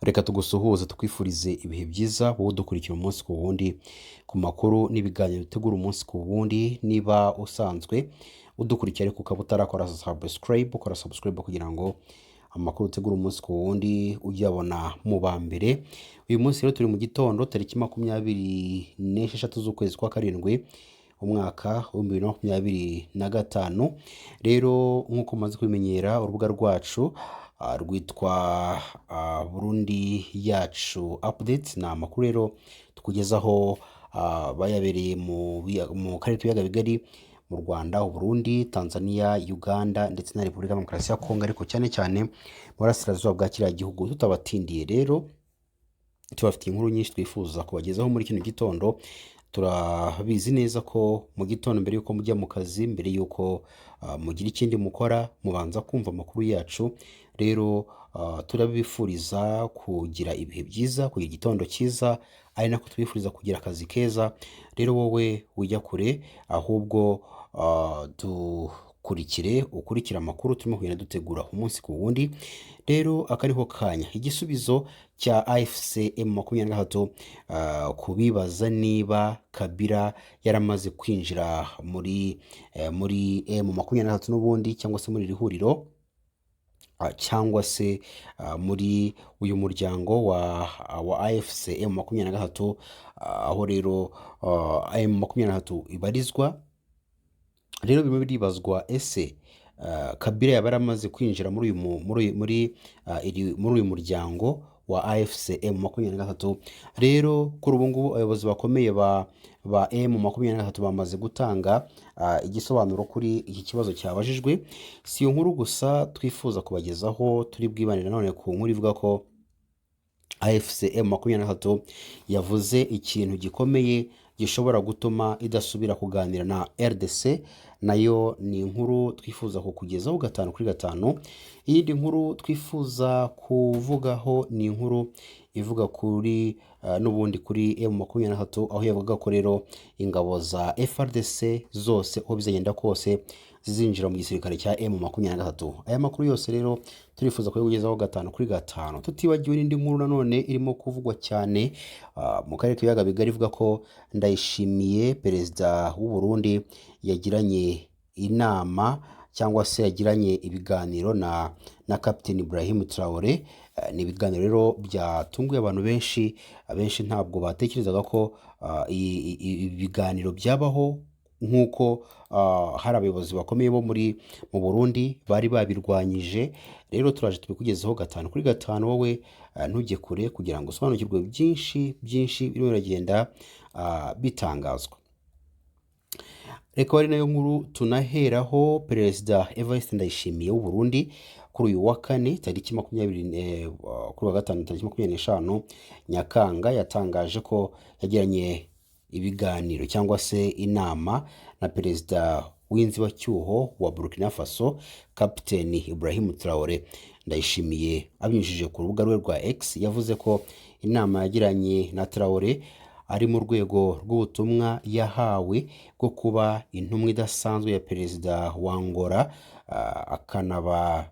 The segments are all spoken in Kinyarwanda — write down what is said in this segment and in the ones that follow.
Reka tugusuhuze tukwifurize ibihe byiza wowe udukurikira umunsi ku wundi ku makuru n'ibiganiro bitegura umunsi ku wundi. Niba usanzwe udukurikira ariko ukaba utarakora subscribe kugira ngo amakuru utegura umunsi ku wundi ujyabona mu ba mbere. Uyu munsi rero turi mu gitondo tariki 26 z'ukwezi kwa karindwi umwaka wa 2025. Rero nk'uko mumaze kubimenyera urubuga rwacu rwitwa Burundi yacu update. Ni amakuru rero tukugezaho bayabereye mu karere k'ibiyaga bigari mu Rwanda, Burundi, Tanzania, Uganda ndetse na Repubulika Demokarasi ya Kongo, ariko cyane cyane mu burasirazuba bwa kiriya gihugu. Tutabatindiye rero tubafitiye inkuru nyinshi twifuza kubagezaho muri kino gitondo. Turabizi neza ko mu gitondo mbere yuko mujya mu kazi, mbere yuko mugira ikindi mukora, mubanza kumva amakuru yacu. Rero turabifuriza kugira ibihe byiza, kugira igitondo cyiza, ari nako tubifuriza kugira akazi keza. Rero wowe ujya kure, ahubwo ukurikira amakuru turimo kugenda dutegura umunsi ku wundi. Rero akariho kanya igisubizo cya AFC M23 kubibaza niba Kabila yaramaze kwinjira muri M23 n'ubundi, cyangwa se muri iri huriro, cyangwa se muri uyu muryango wa AFC M23, aho rero M23 ibarizwa. Rero bimwe biribazwa, ese Kabila yaba yaramaze kwinjira muri uyu muryango wa AFC M23. Rero kuri ubu ngubu abayobozi bakomeye ba M23 bamaze gutanga igisobanuro kuri iki kibazo cyabajijwe. Si iyo nkuru gusa twifuza kubagezaho, turi bwibanire none ku nkuru ivuga ko AFC M23 yavuze ikintu gikomeye gishobora gutuma idasubira kuganira na RDC. Nayo ni inkuru twifuza kukugezaho 5 kuri 5. Iyindi nkuru twifuza kuvugaho ni inkuru ivuga kuri n'ubundi kuri M23, aho yavuga ko rero ingabo za FRDC zose uko bizagenda kose zizinjira mu gisirikare cya M23. Aya makuru yose rero turifuza kuyagezaho 5 kuri 5. Tutibagiwe n'indi nkuru nanone irimo kuvugwa cyane mu karere k'ibiyaga bigari, ivuga ko Ndayishimiye, perezida w'u Burundi, yagiranye inama cyangwa se yagiranye ibiganiro na Captain Ibrahim Traore. Ni ibiganiro rero byatunguye abantu benshi. Abenshi ntabwo batekerezaga ko ibiganiro byabaho, nk'uko hari abayobozi bakomeye bo mu Burundi bari babirwanyije. Rero turaje tubikugezeho 5 kuri 5. Wowe ntujye kure kugira ngo usobanukirwe byinshi birimo biragenda bitangazwa. Reka ari nayo nkuru tunaheraho. Perezida Evariste Ndayishimiye w'u Burundi kuri uyu wa kane tariki 25 kuri wa gatanu tariki 25 Nyakanga yatangaje ko yagiranye ibiganiro cyangwa se inama na perezida w'inzibacyuho wa Burkina Faso, Captain Ibrahim Traore. Ndayishimiye abinyujije ku rubuga rwe rwa X yavuze ko inama yagiranye na Traore ari mu rwego rw'ubutumwa yahawe bwo kuba intumwa idasanzwe ya perezida wa Angola, akanaba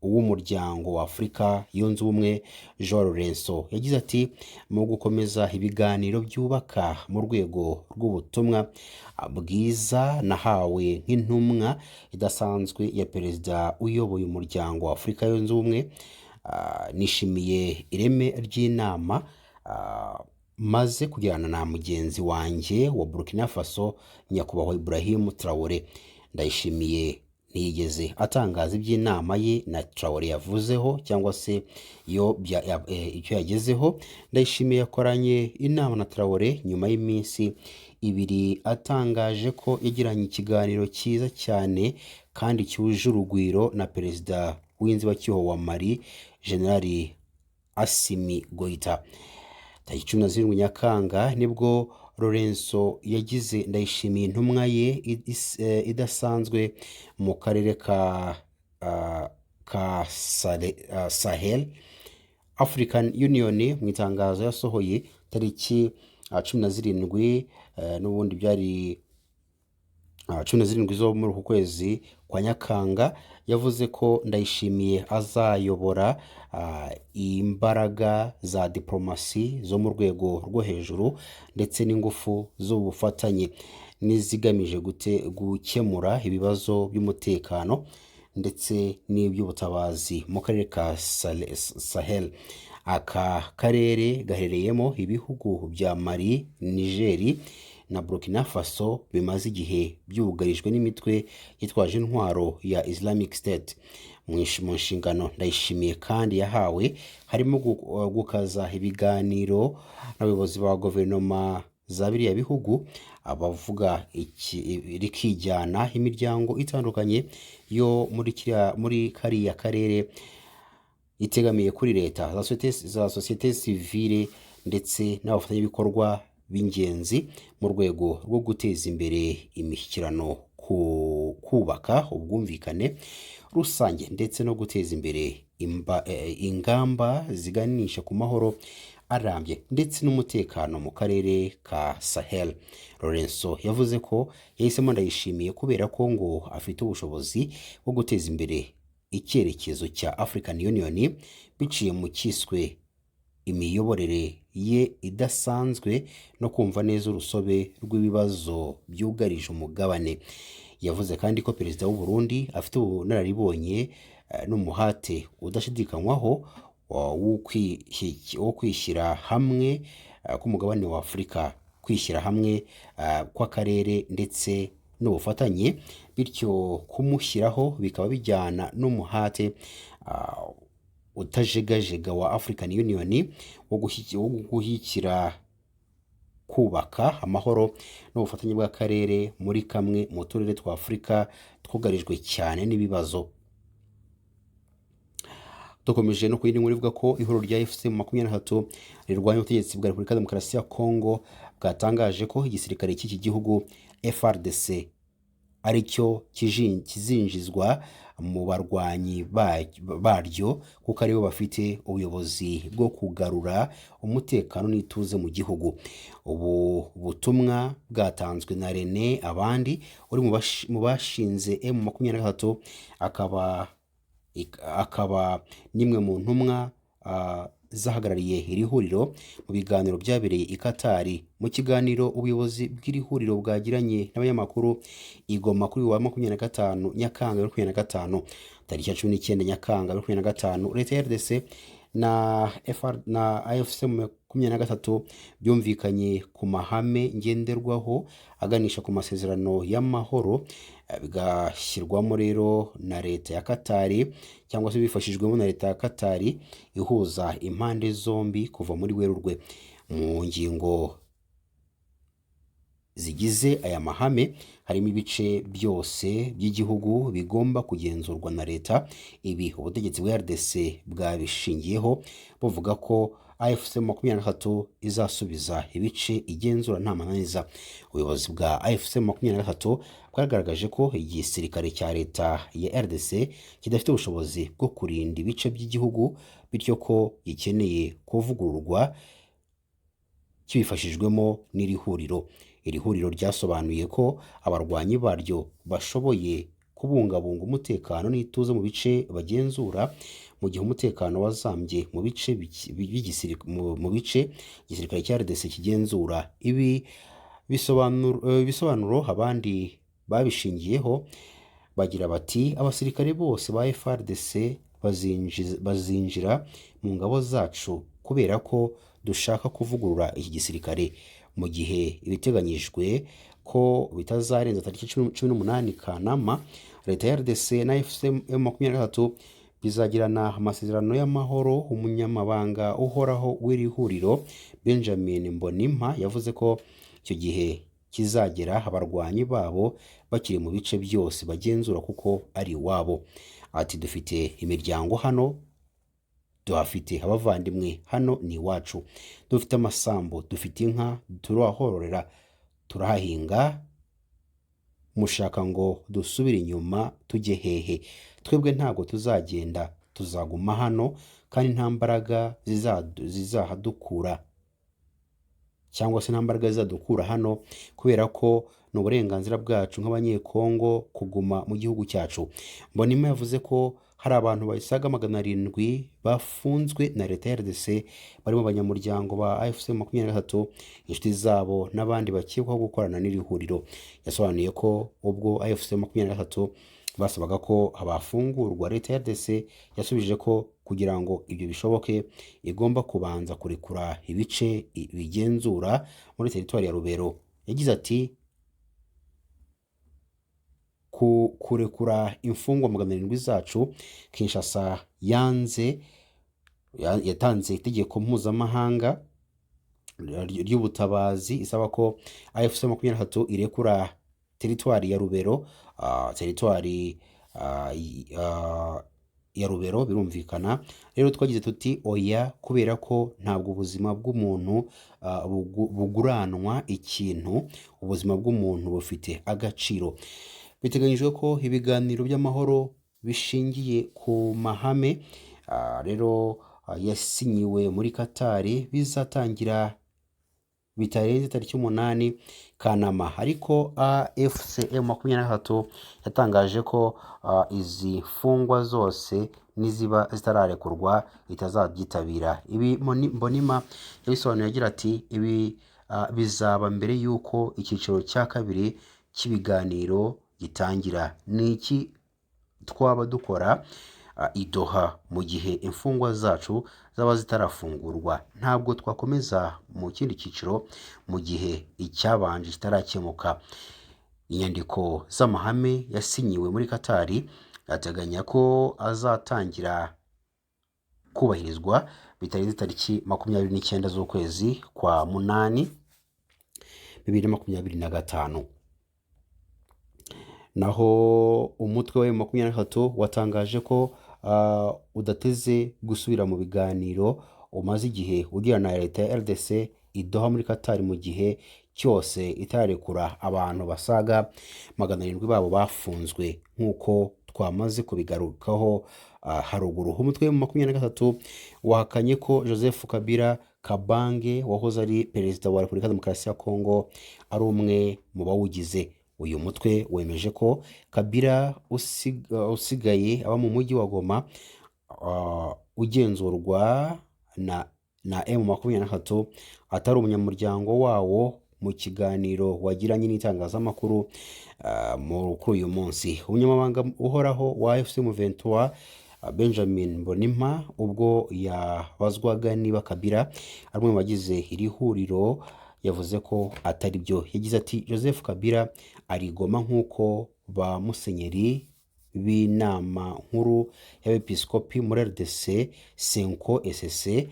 uw'umuryango wa Afurika yunze ubumwe, João Lourenço. Yagize ati, mu gukomeza ibiganiro byubaka mu rwego rw'ubutumwa bwiza nahawe nk'intumwa idasanzwe ya perezida uyoboye umuryango wa Afurika yunze ubumwe, nishimiye ireme ry'inama maze kugirana na mugenzi wanjye wa Burkina Faso, nyakubahwa Ibrahim Traore. Ndayishimiye ntiyigeze atangaza iby'inama ye na Traore yavuzeho cyangwa se icyo yagezeho. Ndayishimiye yakoranye inama na Traore nyuma y'iminsi 2, atangaje ko yagiranye ikiganiro cyiza cyane kandi cyuje urugwiro na perezida w'inzibacyuho wa Mali, General Assimi Goïta. Tariki 17 Nyakanga nibwo Lourenço yagize Ndayishimiye intumwa ye idasanzwe mu karere ka Sahel. African Union mu itangazo yasohoye tariki 17 n'ubundi byari 17 zo muri uku kwezi kwa Nyakanga yavuze ko Ndayishimiye azayobora imbaraga za diplomasi zo mu rwego rwo hejuru ndetse n'ingufu z'ubufatanye n'izigamije gukemura ibibazo by'umutekano ndetse n'iby'ubutabazi mu karere ka Sahel. Aka karere gaherereyemo ibihugu bya Mali, Nigeri na Burkina Faso bimaze igihe byugarijwe n'imitwe yitwaje intwaro ya Islamic State. Mu nshingano Ndayishimiye kandi yahawe harimo gukaza ibiganiro n'abayobozi ba guverinoma za biriya bihugu, abavuga rikijyana imiryango itandukanye yo muri kariya karere itegamiye kuri leta za sosiyete sivile ndetse n'abafatanyabikorwa b'ingenzi mu rwego rwo guteza imbere imishyikirano, kubaka ubwumvikane rusange ndetse no guteza imbere ingamba ziganisha ku mahoro arambye ndetse n'umutekano mu karere ka Sahel. Lorenzo yavuze ko yahisemo Ndayishimiye kubera ko ngo afite ubushobozi bwo guteza imbere icyerekezo cya African Union biciye mu cyiswe imiyoborere ye idasanzwe no kumva neza urusobe rw'ibibazo byugarije umugabane. Yavuze kandi ko perezida w'u Burundi afite ubunararibonye n'umuhate udashidikanywaho wo kwishyira hamwe k'umugabane wa Afurika, kwishyira hamwe kw'akarere ndetse n'ubufatanye, bityo kumushyiraho bikaba bijyana n'umuhate utajegajega wa African Union wo gushyigikira kubaka amahoro n'ubufatanye bw'akarere muri kamwe mu turere twa Afurika twugarijwe cyane n'ibibazo. Dukomeje no kuyindi nkuru ivuga ko ihuriro rya FC23 rirwanya ubutegetsi bwa Repubulika ya Demokarasi ya Kongo bwatangaje ko igisirikare cy'iki gihugu FARDC aricyo kizinjizwa mu barwanyi baryo kuko aribo bafite ubuyobozi bwo kugarura umutekano n'ituze mu gihugu. Ubu butumwa bwatanzwe na René Abandi uri mu bashinze M23 akaba nimwe mu ntumwa zahagarariye iri huriro mu biganiro byabereye i Katari. Mu kiganiro ubuyobozi bw'iri huriro bwagiranye n'abanyamakuru i Goma kuri wa 25 Nyakanga 2025, tariki ya 19 Nyakanga 2025, leta ya RDC na AFC 23 byumvikanye ku mahame ngenderwaho aganisha ku masezerano y'amahoro, bigashyirwamo rero na leta ya Katari cyangwa se bifashijwemo na leta ya Katari ihuza impande zombi kuva muri Werurwe. Mu ngingo zigize aya mahame harimo ibice byose by'igihugu bigomba kugenzurwa na leta. Ibi ubutegetsi bwa RDC bwabishingiyeho buvuga ko AFC 23 izasubiza ibice igenzura nta mananiza. Ubuyobozi bwa AFC 23 bwagaragaje ko igisirikare cya leta ya RDC kidafite ubushobozi bwo kurinda ibice by'igihugu, bityo ko gikeneye kuvugururwa kibifashijwemo n'iri huriro. Iri huriro ryasobanuye ko abarwanyi baryo bashoboye kubungabunga umutekano n'ituze mu bice bagenzura, mu gihe umutekano wazambye mu bice igisirikare cya RDC kigenzura. Ibi bisobanuro abandi babishingiyeho bagira bati abasirikare bose ba FARDC bazinjira mu ngabo zacu kubera ko dushaka kuvugurura iki gisirikare, mu gihe ibiteganyijwe ko bitazarenza tariki 18 Kanama. Leta ya RDC na FC 23 bizagirana amasezerano y'amahoro. Umunyamabanga uhoraho w'iri huriro Benjamin Mbonimpa yavuze ko icyo gihe kizagera abarwanyi babo bakiri mu bice byose bagenzura kuko ari iwabo. Ati dufite imiryango hano, tuhafite abavandimwe hano ni iwacu, dufite amasambu, dufite inka, turahororera, turahahinga, mushaka ngo dusubire inyuma tujye hehe? Twebwe ntabwo tuzagenda, tuzaguma hano kandi nta mbaraga zizahadukura. cyangwa se nta mbaraga zizadukura hano, kubera ko ni uburenganzira bwacu nk'abanyekongo kuguma mu gihugu cyacu. Mbonimpa yavuze ko hari abantu basaga 700 bafunzwe na leta ya RDC, barimo abanyamuryango ba AFC 23, inshuti zabo n'abandi bakekwaho gukorana n'iri huriro. Yasobanuye ko ubwo AFC 23 basabaga ko abafungurwa, leta ya RDC yasubije ko kugira ngo ibyo bishoboke igomba kubanza kurekura ibice bigenzura muri teritwari ya Rubero. Yagize ati kurekura imfungwa 700 zacu, Kinshasa yatanze itegeko mpuzamahanga ry'ubutabazi isaba ko AFC 23 irekura teritwari ya Rubero, teritwari ya Rubero. Birumvikana rero twagize tuti oya, kubera ko ntabwo ubuzima bw'umuntu buguranwa ikintu, ubuzima bw'umuntu bufite agaciro. Biteganyijwe ko ibiganiro by'amahoro bishingiye ku mahame rero yasinyiwe muri Katari bizatangira bitarenze tariki 8 Kanama, ariko AFC 23 yatangaje ko izi mfungwa zose niziba zitararekurwa itazabyitabira. Ibi Mbonimpa yabisobanuye agira ati ibi bizaba mbere y'uko icyiciro cya kabiri cy'ibiganiro gitangira. Ni iki twaba dukora i Doha mu gihe imfungwa zacu zaba zitarafungurwa? Ntabwo twakomeza mu kindi cyiciro mu gihe icyabanje kitarakemuka. Inyandiko z'amahame yasinyiwe muri Katari ateganya ko azatangira kubahirizwa bitarenze tariki 29 z'ukwezi kwa 8 2025. Naho umutwe wa M23 watangaje ko udateze gusubira mu biganiro umaze igihe ugirana na leta ya RDC i Doha muri Katari mu gihe cyose itarekura abantu basaga 700 babo bafunzwe, nk'uko twamaze kubigarukaho haruguru. Umutwe wa M23 wahakanye ko Joseph Kabila Kabange wahoze ari perezida wa Repubulika Demokarasi ya Kongo ari umwe mu bawugize. Uyu mutwe wemeje ko Kabila usigaye aba mu mujyi wa Goma ugenzurwa na M23 atari umunyamuryango wawo. Mu kiganiro wagiranye n'itangazamakuru kuri uyu munsi, umunyamabanga uhoraho wa AFC 23 Benjamin Mbonimpa ubwo yabazwaga niba Kabila ari umwe mu bagize iri huriro yavuze ko atari byo. Yagize ati Joseph Kabila ari Goma nk'uko ba musenyeri b'inama nkuru y'abepiskopi muri RDC Senko SSC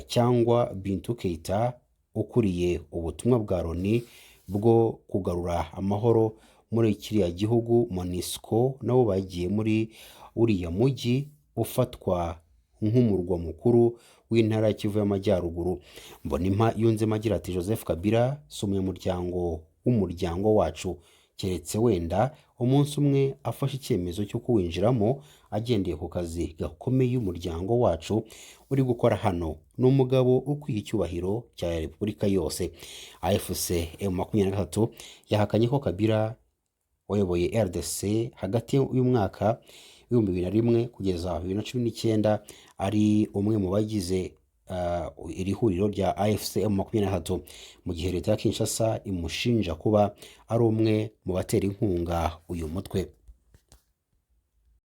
cyangwa Bintou Keita ukuriye ubutumwa bwa Loni bwo kugarura amahoro muri kiriya gihugu MONUSCO nabo bagiye muri uriya mujyi ufatwa nk'umurwa mukuru w'intara ya Kivu y'Amajyaruguru. Mbonimpa yunzemo agira ati Joseph Kabila si umunyamuryango w'umuryango wacu, keretse wenda umunsi umwe afashe icyemezo cyo kuwinjiramo agendeye ku kazi gakomeye umuryango wacu uri gukora hano. Ni umugabo ukwiye icyubahiro cya Repubulika yose. AFC M23 yahakanye ko Kabila wayoboye RDC hagati y'umwaka 2001 kugeza 2019 ari umwe mu bagize iri huriro rya AFC M23, mu gihe leta ya Kinshasa imushinja kuba ari umwe mu batera inkunga uyu mutwe.